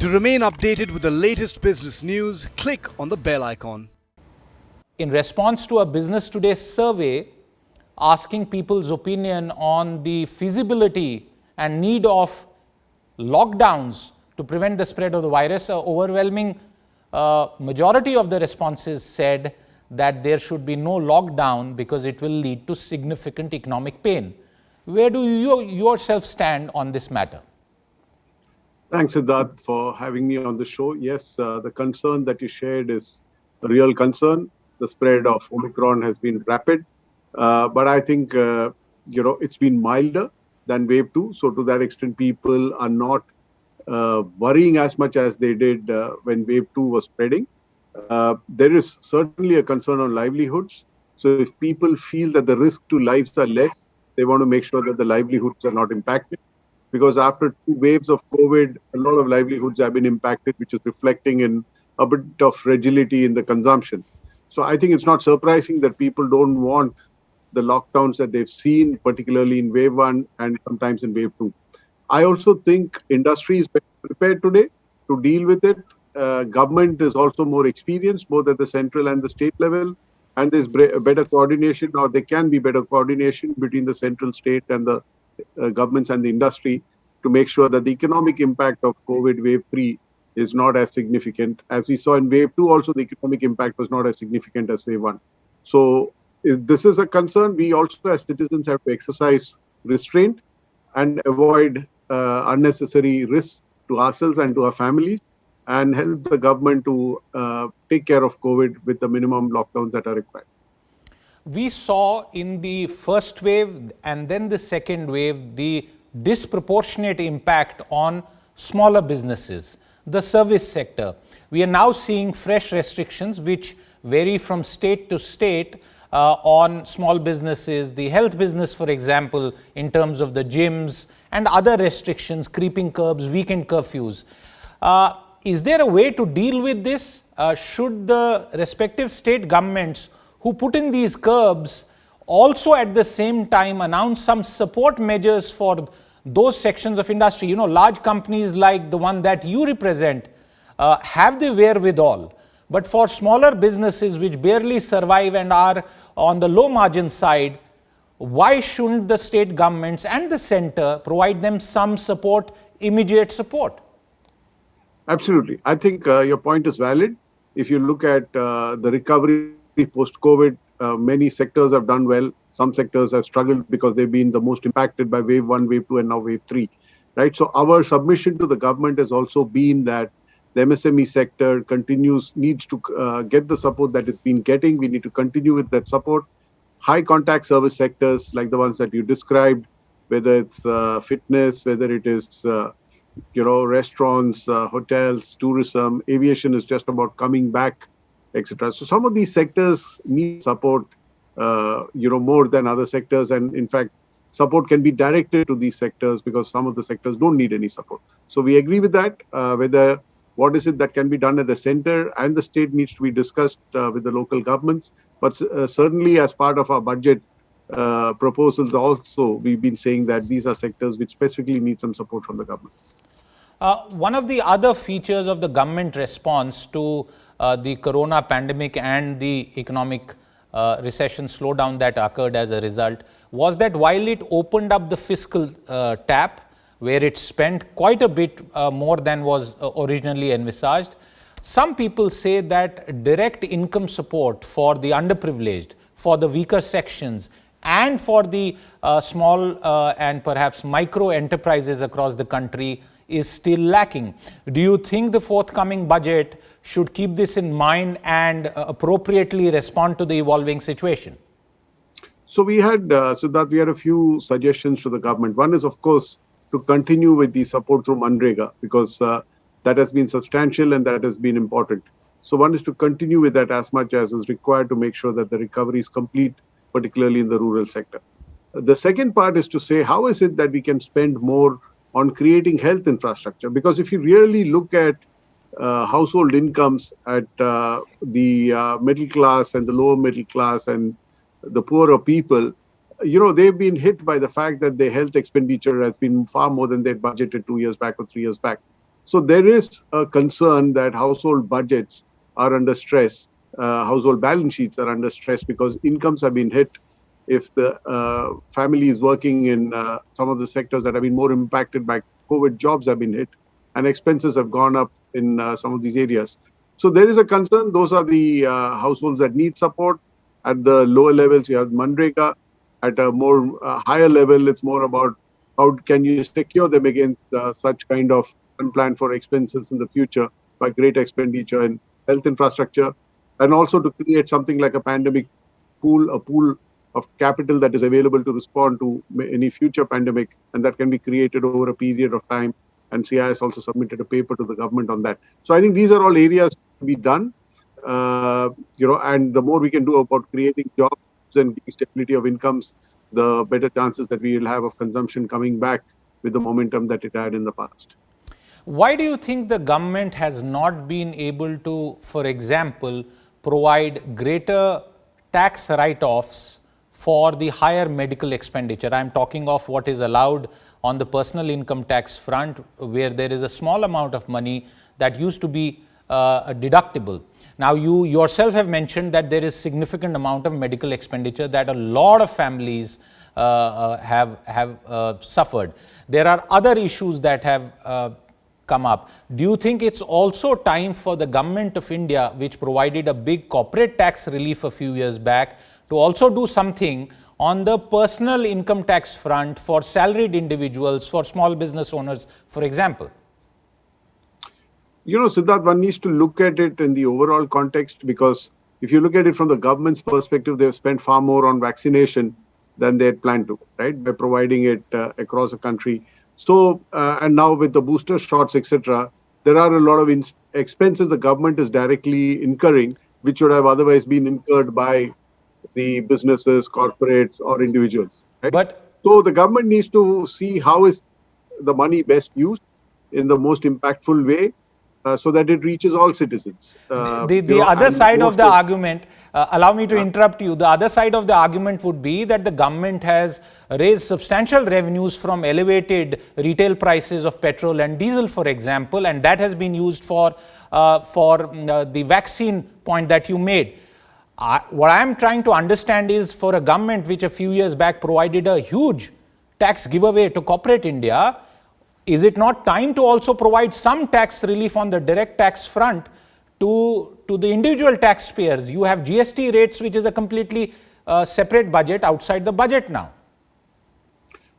To remain updated with the latest business news, click on the bell icon. In response to a Business Today survey asking people's opinion on the feasibility and need of lockdowns to prevent the spread of the virus, an overwhelming majority of the responses said that there should be no lockdown because it will lead to significant economic pain. Where do you yourself stand on this matter? Thanks, Siddharth, for having me on the show. Yes, the concern that you shared is a real concern. The spread of Omicron has been rapid, but I think it's been milder than wave 2. So to that extent, people are not worrying as much as they did when wave 2 was spreading. There is certainly a concern on livelihoods. So if people feel that the risk to lives are less, they want to make sure that the livelihoods are not impacted. Because after 2 waves of COVID, a lot of livelihoods have been impacted, which is reflecting in a bit of fragility in the consumption. So I think it's not surprising that people don't want the lockdowns that they've seen, particularly in wave 1 and sometimes in wave 2. I also think industry is better prepared today to deal with it. Government is also more experienced, both at the central and the state level. And there's better coordination, or there can be better coordination between the central, state and the governments and the industry to make sure that the economic impact of COVID wave 3 is not as significant. As we saw in wave 2, also the economic impact was not as significant as wave 1. So if this is a concern, we also as citizens have to exercise restraint and avoid unnecessary risks to ourselves and to our families, and help the government to take care of COVID with the minimum lockdowns that are required. We saw in the first wave and then the second wave the disproportionate impact on smaller businesses, the service sector. We are now seeing fresh restrictions which vary from state to state on small businesses, the health business, for example, in terms of the gyms and other restrictions, creeping curbs, weekend curfews. Is there a way to deal with this? Should the respective state governments who put in these curbs also at the same time announce some support measures for those sections of industry? You know, large companies like the one that you represent have the wherewithal. But for smaller businesses which barely survive and are on the low margin side, why shouldn't the state governments and the center provide them some support, immediate support? Absolutely. I think your point is valid. If you look at the recovery post-COVID, many sectors have done well. Some sectors have struggled because they've been the most impacted by wave 1, wave 2, and now wave 3. Right. So our submission to the government has also been that the MSME sector needs to get the support that it's been getting. We need to continue with that support. High contact service sectors like the ones that you described, whether it's fitness, whether it is restaurants, hotels, tourism, aviation is just about coming back, etc. So some of these sectors need support, more than other sectors. And in fact, support can be directed to these sectors because some of the sectors don't need any support. So we agree with that. Whether what is it that can be done at the center and the state needs to be discussed with the local governments. But certainly as part of our budget proposals also, we've been saying that these are sectors which specifically need some support from the government. One of the other features of the government response to the corona pandemic and the economic recession slowdown that occurred as a result was that while it opened up the fiscal tap, where it spent quite a bit more than was originally envisaged, some people say that direct income support for the underprivileged, for the weaker sections, and for the small and perhaps micro enterprises across the country is still lacking. Do you think the forthcoming budget should keep this in mind and appropriately respond to the evolving situation? So we had, Siddharth, we had a few suggestions to the government. One is, of course, to continue with the support through Manrega, because that has been substantial and that has been important. So one is to continue with that as much as is required to make sure that the recovery is complete, particularly in the rural sector. The second part is to say, how is it that we can spend more on creating health infrastructure? Because if you really look at household incomes at the middle class and the lower middle class and the poorer people, they've been hit by the fact that their health expenditure has been far more than they'd budgeted 2 years back or 3 years back. So there is a concern that household budgets are under stress, household balance sheets are under stress because incomes have been hit. If the family is working in some of the sectors that have been more impacted by COVID, jobs have been hit and expenses have gone up in some of these areas. So there is a concern. Those are the households that need support. At the lower levels, you have Manrega. At a more higher level, it's more about how can you secure them against such kind of unplanned for expenses in the future by great expenditure in health infrastructure, and also to create something like a pandemic pool, a pool of capital that is available to respond to any future pandemic, and that can be created over a period of time. And CII has also submitted a paper to the government on that. So I think these are all areas to be done. And the more we can do about creating jobs and stability of incomes, the better chances that we will have of consumption coming back with the momentum that it had in the past. Why do you think the government has not been able to, for example, provide greater tax write-offs for the higher medical expenditure? I am talking of what is allowed on the personal income tax front, where there is a small amount of money that used to be deductible. Now, you yourself have mentioned that there is significant amount of medical expenditure that a lot of families have suffered. There are other issues that have come up. Do you think it's also time for the government of India, which provided a big corporate tax relief a few years back, to also do something on the personal income tax front for salaried individuals, for small business owners, for example? Siddharth, one needs to look at it in the overall context, because if you look at it from the government's perspective, they've spent far more on vaccination than they had planned to, right, by providing it across the country. So, and now with the booster shots, etc., there are a lot of expenses the government is directly incurring, which would have otherwise been incurred by the businesses, corporates, or individuals. Right? So the government needs to see how is the money best used in the most impactful way, so that it reaches all citizens. The other side of the argument, allow me to interrupt you. The other side of the argument would be that the government has raised substantial revenues from elevated retail prices of petrol and diesel, for example, and that has been used for the vaccine point that you made. What I am trying to understand is, for a government which a few years back provided a huge tax giveaway to corporate India, is it not time to also provide some tax relief on the direct tax front to the individual taxpayers? You have GST rates, which is a completely separate budget outside the budget now.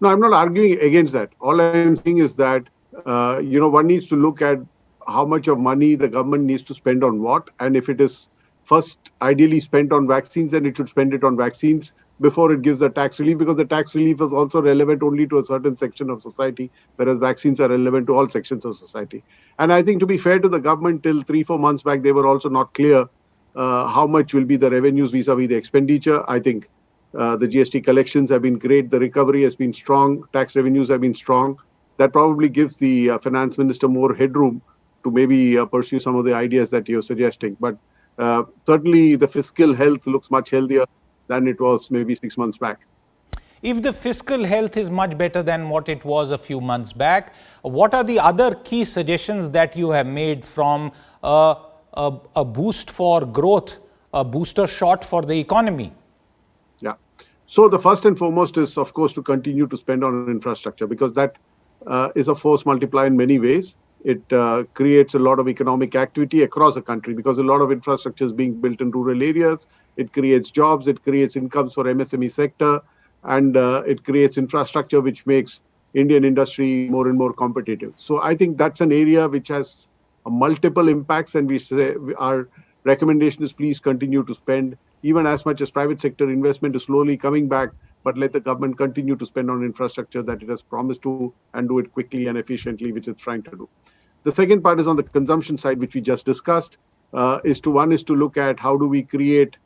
No, I'm not arguing against that. All I'm saying is that, one needs to look at how much of money the government needs to spend on what. And if it is first ideally spent on vaccines, then it should spend it on vaccines before it gives the tax relief, because the tax relief is also relevant only to a certain section of society, whereas vaccines are relevant to all sections of society. And I think, to be fair to the government, till 3-4 months back, they were also not clear how much will be the revenues vis-a-vis the expenditure. I think the GST collections have been great. The recovery has been strong. Tax revenues have been strong. That probably gives the finance minister more headroom to maybe pursue some of the ideas that you're suggesting. But certainly the fiscal health looks much healthier than it was maybe 6 months back. If the fiscal health is much better than what it was a few months back, what are the other key suggestions that you have made, from a boost for growth, a booster shot for the economy? Yeah. So the first and foremost is, of course, to continue to spend on infrastructure, because that is a force multiplier in many ways. It creates a lot of economic activity across the country, because a lot of infrastructure is being built in rural areas. It creates jobs, it creates incomes for MSME sector, and it creates infrastructure which makes Indian industry more and more competitive. So I think that's an area which has multiple impacts, and we say our recommendation is, please continue to spend even as much as private sector investment is slowly coming back, but let the government continue to spend on infrastructure that it has promised to, and do it quickly and efficiently, which it's trying to do. The second part is on the consumption side, which we just discussed, is to look at how do we create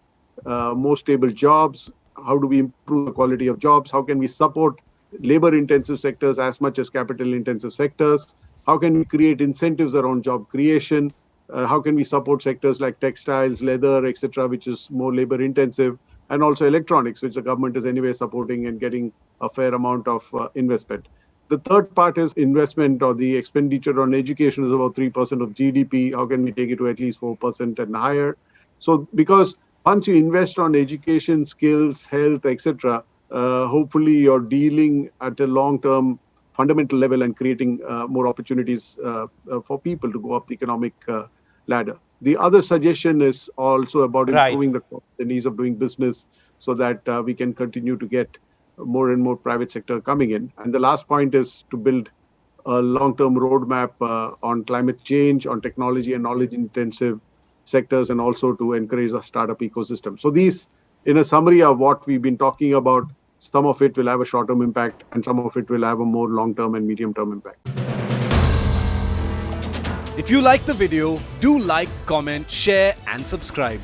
more stable jobs, how do we improve the quality of jobs, how can we support labor-intensive sectors as much as capital-intensive sectors, how can we create incentives around job creation, how can we support sectors like textiles, leather, etc., which is more labor-intensive, and also electronics, which the government is anyway supporting and getting a fair amount of investment. The third part is investment, or the expenditure on education is about 3% of GDP. How can we take it to at least 4% and higher? So because once you invest on education, skills, health, etc., hopefully you're dealing at a long-term fundamental level and creating more opportunities for people to go up the economic ladder. The other suggestion is also about improving the ease of doing business, so that we can continue to get more and more private sector coming in. And the last point is to build a long-term roadmap on climate change, on technology and knowledge-intensive sectors, and also to encourage the startup ecosystem. So these, in a summary, are what we've been talking about. Some of it will have a short-term impact, and some of it will have a more long-term and medium-term impact. If you like the video, do like, comment, share and subscribe.